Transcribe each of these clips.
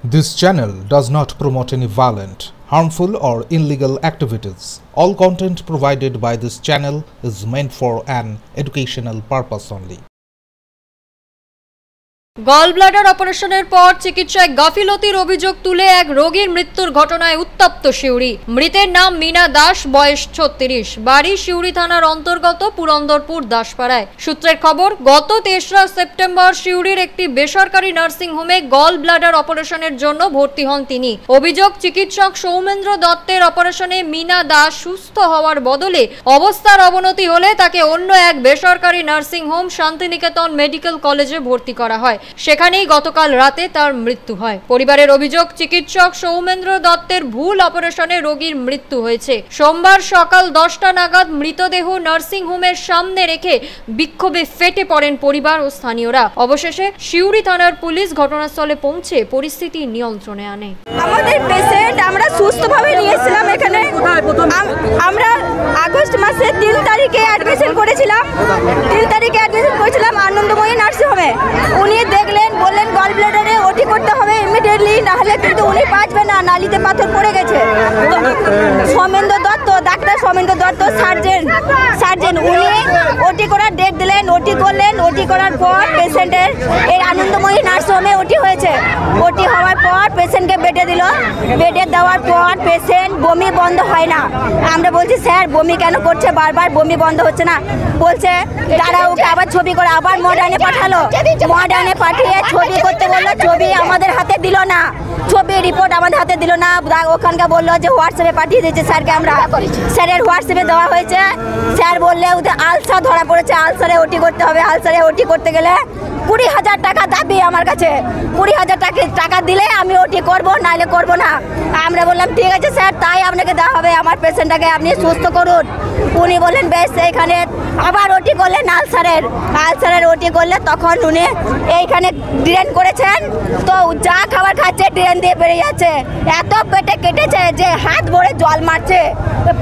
This channel does not promote any violent, harmful or illegal activities. All content provided by this channel is meant for an educational purpose only. Gall bladder অপারেশনের পর চিকিৎসায় গাফিলতির অভিযোগ তুলে এক রোগীর মৃত্যুর ঘটনায় উত্তপ্ত শিউরি। মৃতের নাম মিনা দাস, বয়স 36, বাড়ি শিউরি থানার অন্তর্গত পুরন্দরপুর দাসপাড়ায়। সূত্রের খবর, গত 3রা সেপ্টেম্বর শিউরির একটি বেসরকারি নার্সিং হোমে গল ব্লাডার অপারেশনের জন্য ভর্তি হন তিনি। অভিযোগ, চিকিৎসক সৌমেন্দ্র দত্তের অপারেশনে মিনা দাস সুস্থ হওয়ার বদলে অবস্থার অবনতি হলে তাকে অন্য এক বেসরকারি নার্সিং হোম শান্তিনিকেতন মেডিকেল কলেজে ভর্তি করা হয়। সেখানেই গতকাল রাতে তার মৃত্যু হয়। পরিবারের অভিযোগ, চিকিৎসক সৌমেন্দ্র দত্তের ভুল অপারেশনে রোগীর মৃত্যু হয়েছে। সোমবার সকাল 10টা নাগাদ মৃতদেহ নার্সিং হোমের সামনে রেখে বিক্ষোভে ফেটে পড়েন পরিবার ও স্থানীয়রা। অবশেষে শিউরি থানার পুলিশ ঘটনাস্থলে পৌঁছে পরিস্থিতি নিয়ন্ত্রণে আনে। আমাদের পেশেন্ট আমরা সুস্থভাবে নিয়েছিলাম এখানে। আমরা আগস্ট মাসে 3 তারিখে অ্যাডমিশন করেছিলাম। 3 তারিখে অ্যাডমিশন করেছিলাম আনন্দময়ী নার্সিং হোমে। উনি দেখলেন, বললেন গল ব্লাডারে ওটি করতে হবে ইমিডিয়েটলি, নাহলে কিন্তু উনি বাঁচবে না, নালিতে পাথর পড়ে গেছে। সৌমেন্দ্র দত্ত, ডাক্তার সৌমেন্দ্র দত্ত সার্জেন উনি ওটি করার ডেট দিলেন। ওটি করলেন। ওটি করার পর পেশেন্টের এই আনন্দময়ী নার্সিং হোমে ওটি হয়েছে। ওটি হওয়ার পর পেশেন্টকে বেডে দিল। বেডে দেওয়ার পর পেশেন্ট বমি বন্ধ হয় না। আমরা বলছি, স্যার বমি কেন করছে, বারবার বমি বন্ধ হচ্ছে না। বলছে তারা ওকে আবার ছবি করে আবার মডার্নে পাঠালো। মডার্নে পাঠিয়ে ছবি করতে বললো, ছবি আমাদের হাতে দিল না। ছবি রিপোর্ট আমাদের হাতে দিল না। ওখানকার বললো যে হোয়াটসঅ্যাপে পাঠিয়ে দিয়েছে স্যারকে। আমরা স্যারের হোয়াটসঅ্যাপে দেওয়া হয়েছে। স্যার বললে ওদের আলসার ধরা পড়েছে, আলসারে ওটি করতে হবে। আলসারে ওটি করতে গেলে 20,000 টাকা দাবি আমার কাছে। 20,000 টাকা দিলে আমি ওটি করবো, নাহলে করবো না। আমরা বললাম ঠিক আছে স্যার, তাই আপনাকে দেওয়া হবে। আমার পেশেন্টটাকে আপনি সুস্থ করুন। উনি বললেন বেশ। এইখানে আবার ওটি করলেন আলসারের ওটি করলে তখন উনি এইখানে ড্রেন করেছেন। তো যা খাবার খাচ্ছে ড্রেন দিয়ে বেরিয়ে যাচ্ছে। এত পেটে কেটেছে যে হাত ভরে জল মারছে,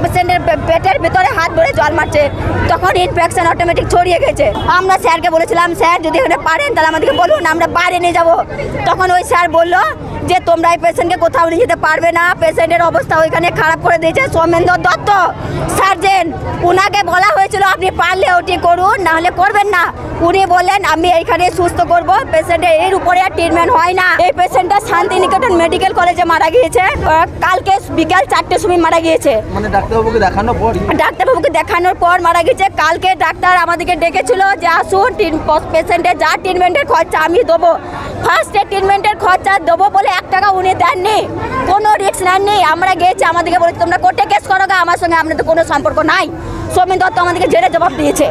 পেশেন্টের পেটের ভিতরে হাত ভরে জল মারছে। তখন ইনফেকশন অটোমেটিক ছড়িয়ে গেছে। আমরা স্যারকে বলেছিলাম, স্যার যদি এখানে পারেন তাহলে আমাদেরকে বলুন, আমরা বাইরে নিয়ে যাবো। তখন ওই স্যার বললো যে তোমরা এই পেশেন্টকে কোথাও নিয়ে যেতে পারবে না, পেশেন্টের অবস্থা ওইখানে খারাপ করে দিয়েছে সৌমেন্দ্র দত্ত সার্জেন। উনাকে বলা হয়েছিল আপনি পারলে ওটি করুন, নাহলে করবেন না। উনি বললেন আমি এইখানে সুস্থ করব, পেশেন্টের এর উপরে আর ট্রিটমেন্ট হয় না। এই পেশেন্টটা শান্তিনিকেতন মেডিকেল কলেজে মারা গিয়েছে। কালকে বিকাল 4টের সময় মারা গিয়েছে। মানে ডাক্তারবাবুকে দেখানোর পর মারা গেছে। কালকে ডাক্তার আমাদেরকে ডেকেছিল যে আসুন, পেশেন্টের যা ট্রিটমেন্টের খরচা আমি দেবো। ফার্স্টে ট্রিটমেন্টের খরচা দেবো বলে 1 টাকা উনি দেননি, কোনো রিস্ক নেননি। আমরা গিয়েছি, আমাদেরকে বলেছি তোমরা কোর্টে কেস করো, আমার সঙ্গে আপনাদের কোনো সম্পর্ক নাই। সৌমেন্দ্র দত্ত আমাদেরকে জেরে জবাব দিয়েছে।